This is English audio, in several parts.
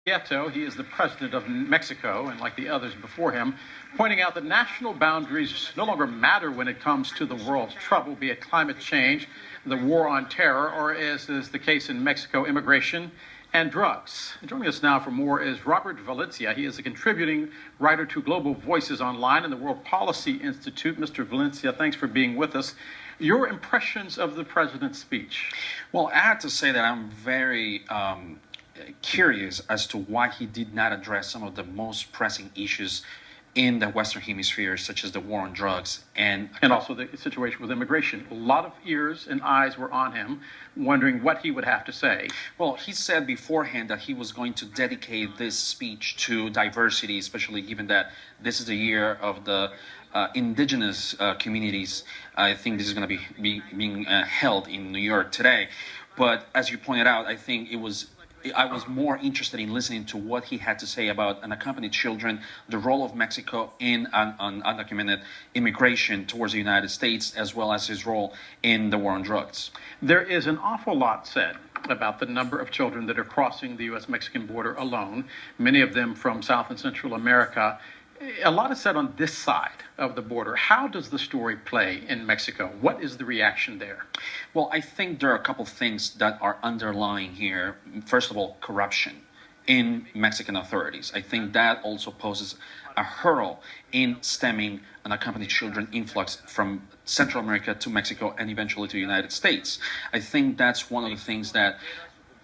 Nieto, he is the president of Mexico, and like the others before him, pointing out that national boundaries no longer matter when it comes to the world's trouble, be it climate change, the war on terror, or as is the case in Mexico, immigration and drugs. Joining us now for more is Robert Valencia. He is a contributing writer to Global Voices Online and the World Policy Institute. Mr. Valencia, thanks for being with us. Your impressions of the president's speech? Well, I have to say that I'm very curious as to why he did not address some of the most pressing issues in the Western Hemisphere, such as the war on drugs and also the situation with immigration. A lot of ears and eyes were on him, wondering what he would have to say. Well, he said beforehand that he was going to dedicate this speech to diversity, especially given that this is the year of the indigenous communities. I think this is going to be being held in New York today. But as you pointed out, I think I was more interested in listening to what he had to say about unaccompanied children, the role of Mexico in undocumented immigration towards the United States, as well as his role in the war on drugs. There is an awful lot said about the number of children that are crossing the U.S.-Mexican border alone, many of them from South and Central America. A lot is said on this side of the border. How does the story play in Mexico? What is the reaction there? Well, I think there are a couple of things that are underlying here. First of all, corruption in Mexican authorities. I think that also poses a hurdle in stemming unaccompanied children influx from Central America to Mexico and eventually to the United States. I think that's one of the things that,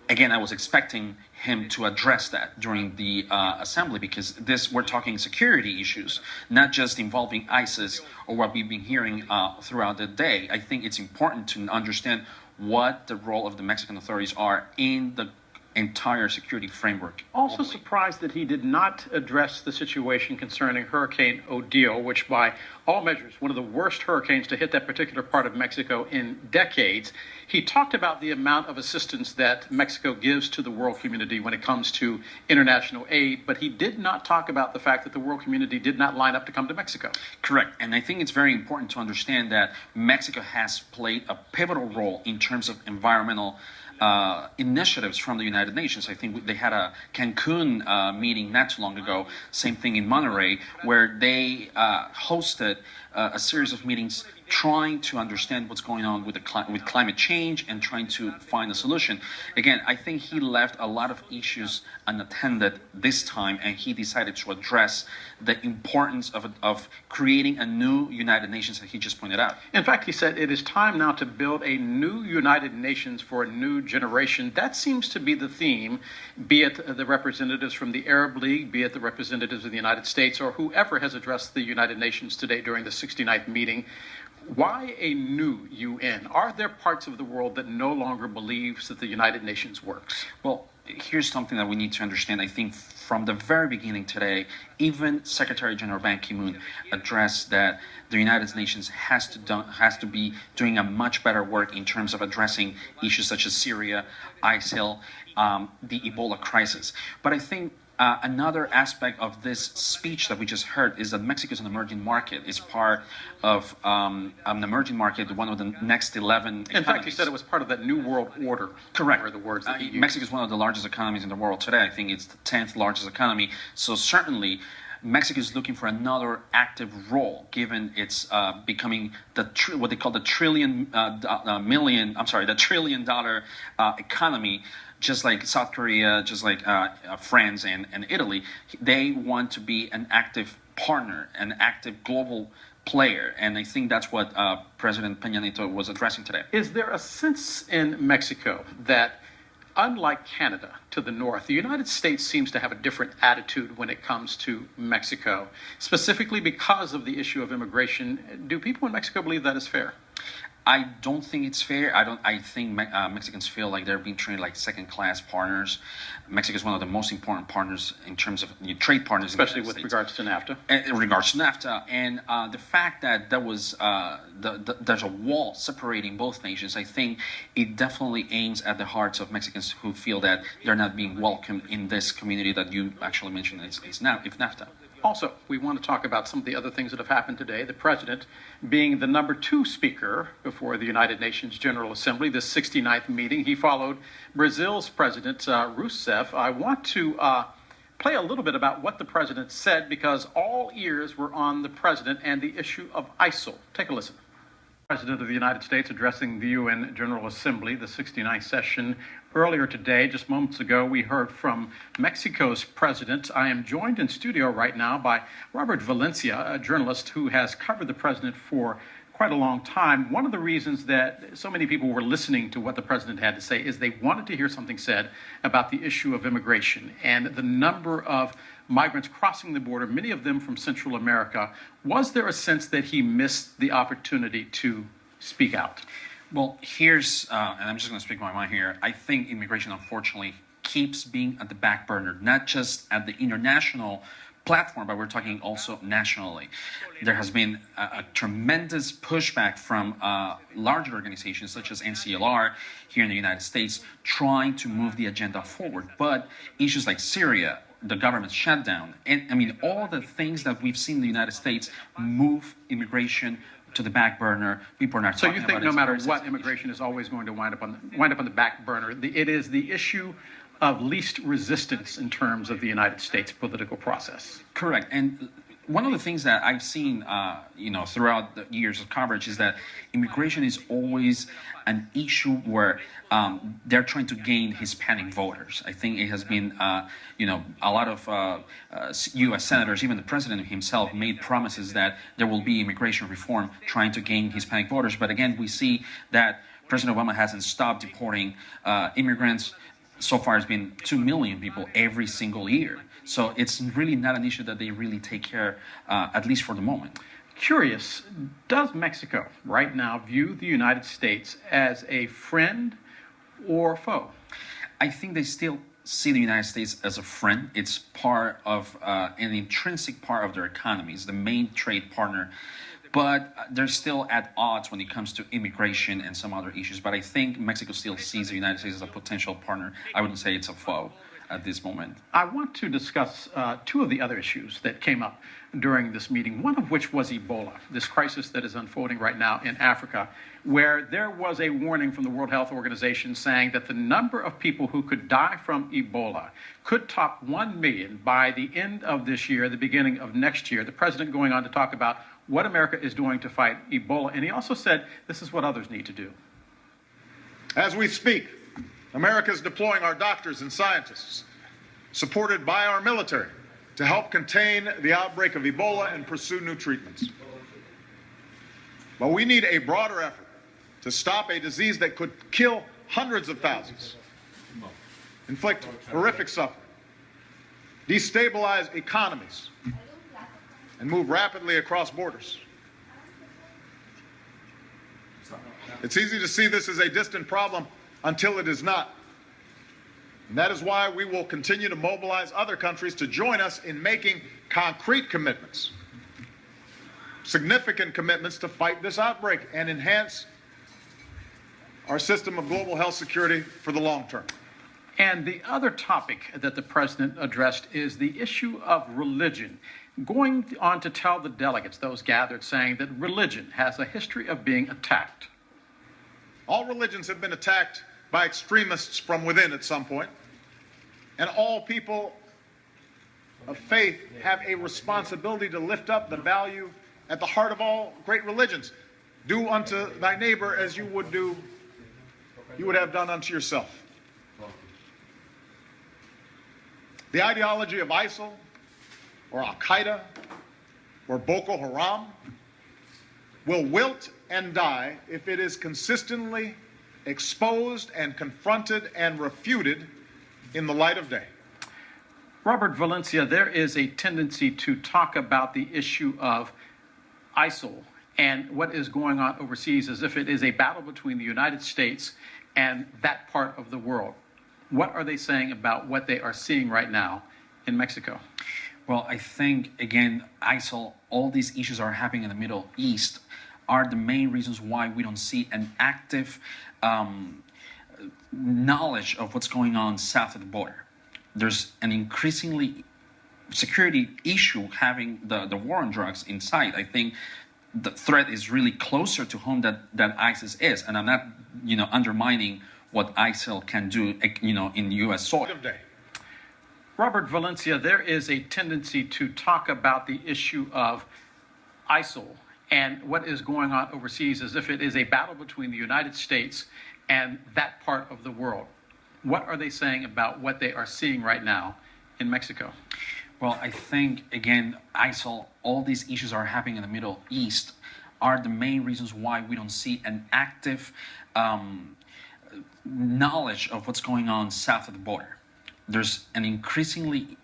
again, I was expecting him to address that during the assembly, because we're talking security issues, not just involving ISIS or what we've been hearing throughout the day. I think it's important to understand what the role of the Mexican authorities are in the entire security framework. Also surprised that he did not address the situation concerning Hurricane Odile, which by all measures, one of the worst hurricanes to hit that particular part of Mexico in decades. He talked about the amount of assistance that Mexico gives to the world community when it comes to international aid, but he did not talk about the fact that the world community did not line up to come to Mexico. Correct. And I think it's very important to understand that Mexico has played a pivotal role in terms of environmental initiatives from the United Nations. I think they had a Cancun meeting not too long ago, same thing in Monterrey, where they hosted a series of meetings trying to understand what's going on with climate change and trying to find a solution. Again, I think he left a lot of issues unattended this time, and he decided to address the importance of creating a new United Nations that he just pointed out. In fact, he said it is time now to build a new United Nations for a new generation. That seems to be the theme, be it the representatives from the Arab League, be it the representatives of the United States, or whoever has addressed the United Nations today during the 69th meeting. Why a new UN? Are there parts of the world that no longer believes that the United Nations works? Well, here's something that we need to understand. I think from the very beginning today, even Secretary General Ban Ki-moon addressed that the United Nations has to be doing a much better work in terms of addressing issues such as Syria, ISIL, the Ebola crisis. But I think another aspect of this speech that we just heard is that Mexico is an emerging market. It's part of an emerging market, one of the next 11 economies. In fact, he said it was part of that new world order. Correct. Were the words that he used. Mexico is one of the largest economies in the world today. I think it's the 10th largest economy. So certainly, Mexico is looking for another active role, given it's becoming what they call the $1 trillion economy. Just like South Korea, just like France and Italy, they want to be an active partner, an active global player. And I think that's what President Peña Nieto was addressing today. Is there a sense in Mexico that, unlike Canada to the north, the United States seems to have a different attitude when it comes to Mexico, specifically because of the issue of immigration? Do people in Mexico believe that is fair? I don't think it's fair. I think Mexicans feel like they're being treated like second-class partners. Mexico is one of the most important partners in terms of trade partners, especially with regards to NAFTA. In regards to NAFTA, and the fact that there was there's a wall separating both nations, I think it definitely aims at the hearts of Mexicans who feel that they're not being welcomed in this community that you actually mentioned. It's NAFTA. Also, we want to talk about some of the other things that have happened today. The president being the number 2 speaker before the United Nations General Assembly, this 69th meeting. He followed Brazil's President Rousseff. I want to play a little bit about what the president said because all ears were on the president and the issue of ISIL. Take a listen. President of the United States addressing the UN General Assembly, the 69th session. Earlier today, just moments ago, we heard from Mexico's president. I am joined in studio right now by Robert Valencia, a journalist who has covered the president for quite a long time. One of the reasons that so many people were listening to what the president had to say is they wanted to hear something said about the issue of immigration and the number of migrants crossing the border, many of them from Central America. Was there a sense that he missed the opportunity to speak out? Well, here's, and I'm just going to speak my mind here. I think immigration, unfortunately, keeps being at the back burner, not just at the international platform, but we're talking also nationally. There has been a tremendous pushback from larger organizations such as NCLR here in the United States trying to move the agenda forward. But issues like Syria, the government shutdown, and I mean, all the things that we've seen in the United States move immigration to the back burner. People are not talking about it. So you think no matter what, immigration is always going to wind up on the back burner? It is the issue of least resistance in terms of the United States political process. Correct. And one of the things that I've seen, throughout the years of coverage is that immigration is always an issue where they're trying to gain Hispanic voters. I think it has been, a lot of U.S. senators, even the president himself, made promises that there will be immigration reform trying to gain Hispanic voters. But again, we see that President Obama hasn't stopped deporting immigrants. So far, it's been 2 million people every single year. So it's really not an issue that they really take care, at least for the moment. Curious, does Mexico right now view the United States as a friend or foe? I think they still see the United States as a friend. It's part of an intrinsic part of their economy. It's the main trade partner. But they're still at odds when it comes to immigration and some other issues. But I think Mexico still sees the United States as a potential partner. I wouldn't say it's a foe at this moment. I want to discuss 2 of the other issues that came up during this meeting, one of which was Ebola, this crisis that is unfolding right now in Africa, where there was a warning from the World Health Organization saying that the number of people who could die from Ebola could top 1 million by the end of this year, the beginning of next year. The president going on to talk about what America is doing to fight Ebola, and he also said this is what others need to do. As we speak, America is deploying our doctors and scientists, supported by our military, to help contain the outbreak of Ebola and pursue new treatments. But we need a broader effort to stop a disease that could kill hundreds of thousands, inflict horrific suffering, destabilize economies, and move rapidly across borders. It's easy to see this as a distant problem until it is not. And that is why we will continue to mobilize other countries to join us in making concrete commitments, significant commitments to fight this outbreak and enhance our system of global health security for the long term. And the other topic that the president addressed is the issue of religion, going on to tell the delegates, those gathered, saying that religion has a history of being attacked. All religions have been attacked by extremists from within at some point, and all people of faith have a responsibility to lift up the value at the heart of all great religions. Do unto thy neighbor as you would have done unto yourself. The ideology of ISIL or Al-Qaeda or Boko Haram will wilt and die if it is consistently exposed and confronted and refuted in the light of day. Robert Valencia, there is a tendency to talk about the issue of ISIL and what is going on overseas as if it is a battle between the United States and that part of the world. What are they saying about what they are seeing right now in Mexico? Well, I think, again, ISIL, all these issues are happening in the Middle East, are the main reasons why we don't see an active knowledge of what's going on south of the border. There's an increasingly security issue having the war on drugs in sight. I think the threat is really closer to home than ISIS is, and I'm not, undermining what ISIL can do, in U.S. soil. Robert Valencia, there is a tendency to talk about the issue of ISIL and what is going on overseas as if it is a battle between the United States and that part of the world. What are they saying about what they are seeing right now in Mexico? Well, I think, again, ISIL, all these issues are happening in the Middle East, are the main reasons why we don't see an active knowledge of what's going on south of the border. There's an increasingly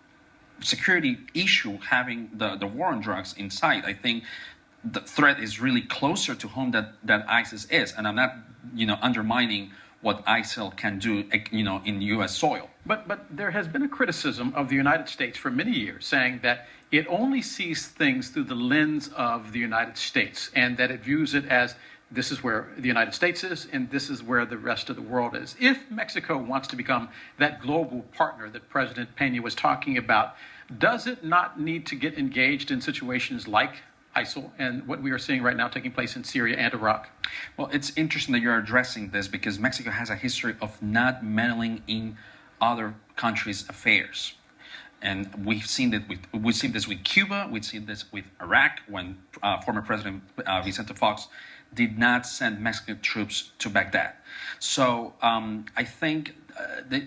security issue having the war on drugs in sight. I think the threat is really closer to home than ISIS is, and I'm not, undermining what ISIL can do, in U.S. soil. But there has been a criticism of the United States for many years saying that it only sees things through the lens of the United States and that it views it as this is where the United States is and this is where the rest of the world is. If Mexico wants to become that global partner that President Peña was talking about, does it not need to get engaged in situations like ISIL and what we are seeing right now taking place in Syria and Iraq? Well, it's interesting that you're addressing this because Mexico has a history of not meddling in other countries' affairs. And we've seen this with Cuba, we've seen this with Iraq when former President Vicente Fox did not send Mexican troops to Baghdad. So I think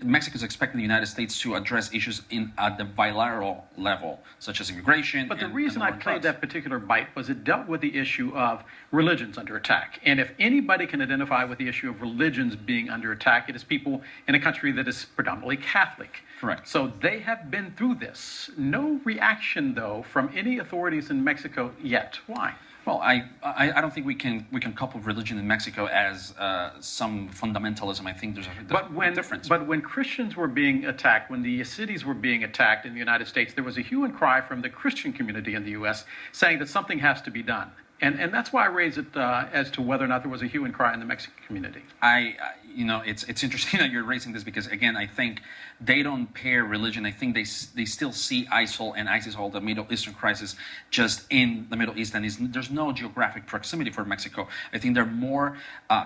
Mexico is expecting the United States to address issues at the bilateral level, such as immigration. But the reason I played that particular bite was it dealt with the issue of religions under attack. And if anybody can identify with the issue of religions being under attack, it is people in a country that is predominantly Catholic. Correct. So they have been through this. No reaction, though, from any authorities in Mexico yet. Why? Well, I don't think we can couple religion in Mexico as some fundamentalism. I think there's a difference. But when Christians were being attacked, when the Yazidis were being attacked in the United States, there was a hue and cry from the Christian community in the U.S. saying that something has to be done. And that's why I raise it as to whether or not there was a hue and cry in the Mexican community. It's interesting that you're raising this because, again, I think they don't pair religion. I think they still see ISIL and ISIS, all the Middle Eastern crisis, just in the Middle East, and there's no geographic proximity for Mexico. I think they're more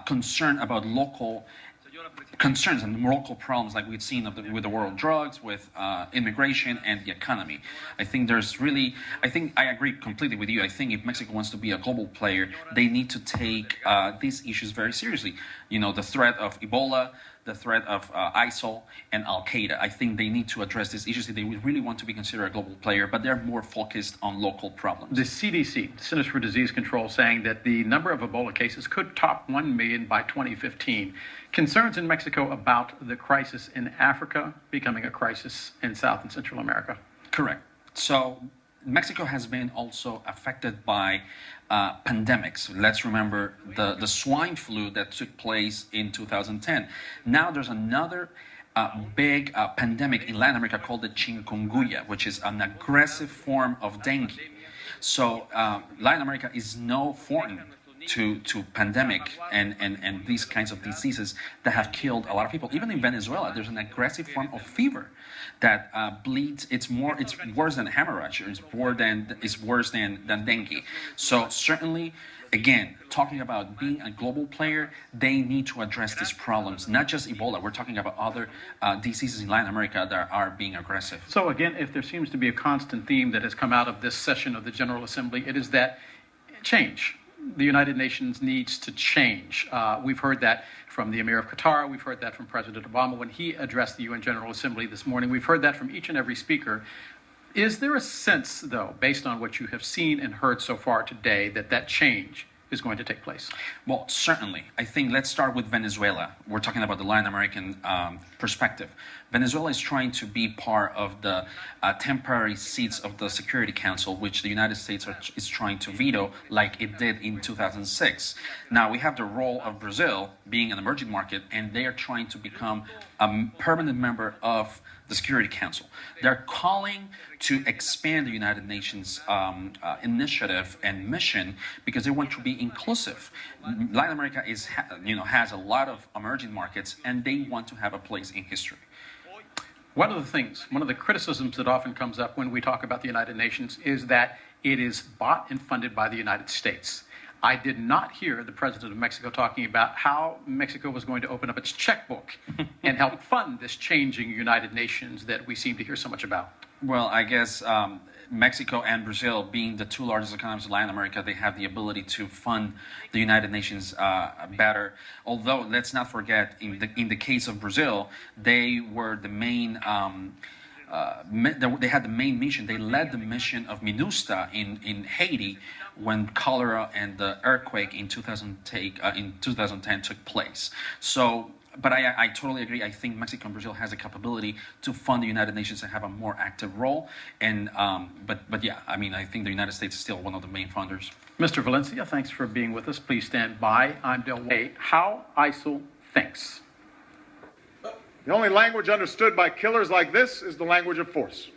concerned about local concerns and local problems like we've seen with the war on drugs, with immigration and the economy. I think I agree completely with you. I think if Mexico wants to be a global player, they need to take these issues very seriously. The threat of Ebola, the threat of ISIL and Al-Qaeda. I think they need to address these issues if they really want to be considered a global player, but they're more focused on local problems. The CDC, the Centers for Disease Control, saying that the number of Ebola cases could top 1 million by 2015. Concerns in Mexico about the crisis in Africa becoming a crisis in South and Central America. Correct. So Mexico has been also affected by pandemics. Let's remember the swine flu that took place in 2010. Now there's another big pandemic in Latin America called the chikungunya, which is an aggressive form of dengue. So Latin America is no foreign to pandemic and these kinds of diseases that have killed a lot of people. Even in Venezuela, there's an aggressive form of fever that bleeds. It's worse than hemorrhage. It's worse than dengue. So certainly, again, talking about being a global player, they need to address these problems. Not just Ebola. We're talking about other diseases in Latin America that are being aggressive. So again, if there seems to be a constant theme that has come out of this session of the General Assembly, it is that change. The United Nations needs to change. We've heard that from the Emir of Qatar. We've heard that from President Obama when he addressed the UN General Assembly this morning. We've heard that from each and every speaker. Is there a sense, though, based on what you have seen and heard so far today, that change is going to take place? Well, certainly. I think let's start with Venezuela. We're talking about the Latin American perspective. Venezuela is trying to be part of the temporary seats of the Security Council, which the United States is trying to veto like it did in 2006. Now, we have the role of Brazil being an emerging market, and they are trying to become a permanent member of the Security Council. They're calling to expand the United Nations initiative and mission because they want to be inclusive. Latin America has a lot of emerging markets, and they want to have a place in history. One of the criticisms that often comes up when we talk about the United Nations is that it is bought and funded by the United States. I did not hear the president of Mexico talking about how Mexico was going to open up its checkbook and help fund this changing United Nations that we seem to hear so much about. Well, I guess Mexico and Brazil, being the two largest economies in Latin America, they have the ability to fund the United Nations better. Although, let's not forget, in the case of Brazil, they were the main. They had the main mission. They led the mission of MINUSTA in Haiti when cholera and the earthquake in 2010 took place. So, but I totally agree. I think Mexico and Brazil has the capability to fund the United Nations and have a more active role. And but yeah, I mean, I think the United States is still one of the main funders. Mr. Valencia, thanks for being with us. Please stand by. I'm Del Way. How ISIL thinks. The only language understood by killers like this is the language of force.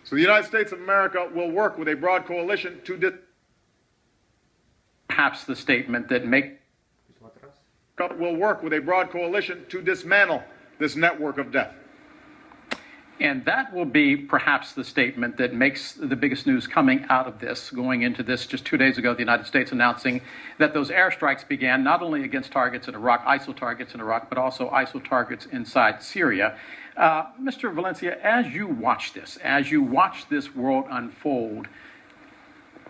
So the United States of America will work with a broad coalition to Perhaps the statement that will work with a broad coalition to dismantle this network of death. And that will be perhaps the statement that makes the biggest news coming out of this, going into this just 2 days ago, the United States announcing that those airstrikes began not only against targets in Iraq, ISIL targets in Iraq, but also ISIL targets inside Syria. Mr. Valencia, as you watch this world unfold,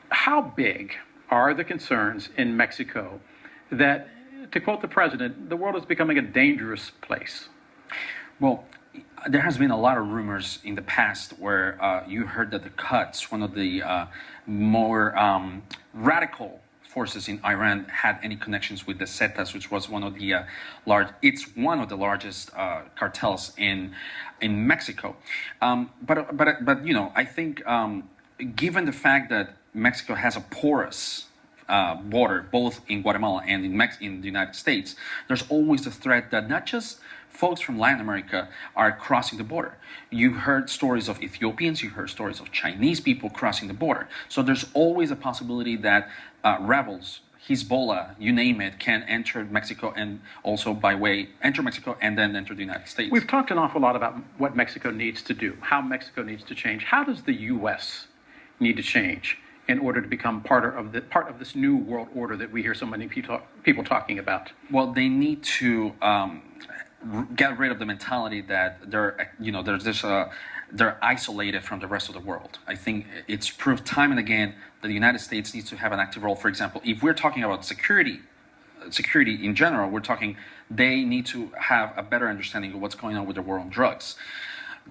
how big are the concerns in Mexico that, to quote the president, the world is becoming a dangerous place? Well, there has been a lot of rumors in the past where you heard that the Quds, one of the more radical forces in Iran, had any connections with the Zetas, which was one of the largest cartels in Mexico. But you know, I think given the fact that Mexico has a porous border, both in Guatemala and in the United States, there's always the threat that not just folks from Latin America are crossing the border. You heard stories of Ethiopians, you heard stories of Chinese people crossing the border. So there's always a possibility that rebels, Hezbollah, you name it, can enter Mexico and also enter Mexico and then enter the United States. We've talked an awful lot about what Mexico needs to do, how Mexico needs to change. How does the U.S. need to change in order to become part of this new world order that we hear so many people talking about? Well, they need to get rid of the mentality that they're isolated from the rest of the world. I think it's proved time and again that the United States needs to have an active role. For example, if we're talking about security in general, we're talking they need to have a better understanding of what's going on with the war on drugs.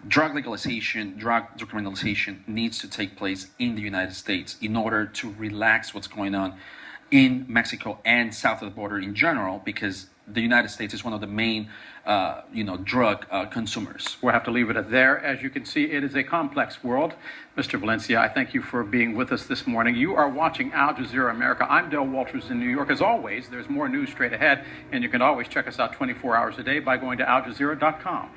Drug legalization, drug decriminalization needs to take place in the United States in order to relax what's going on in Mexico and south of the border in general, because the United States is one of the main, drug consumers. We'll have to leave it at there. As you can see, it is a complex world. Mr. Valencia, I thank you for being with us this morning. You are watching Al Jazeera America. I'm Del Walters in New York. As always, there's more news straight ahead, and you can always check us out 24 hours a day by going to aljazeera.com.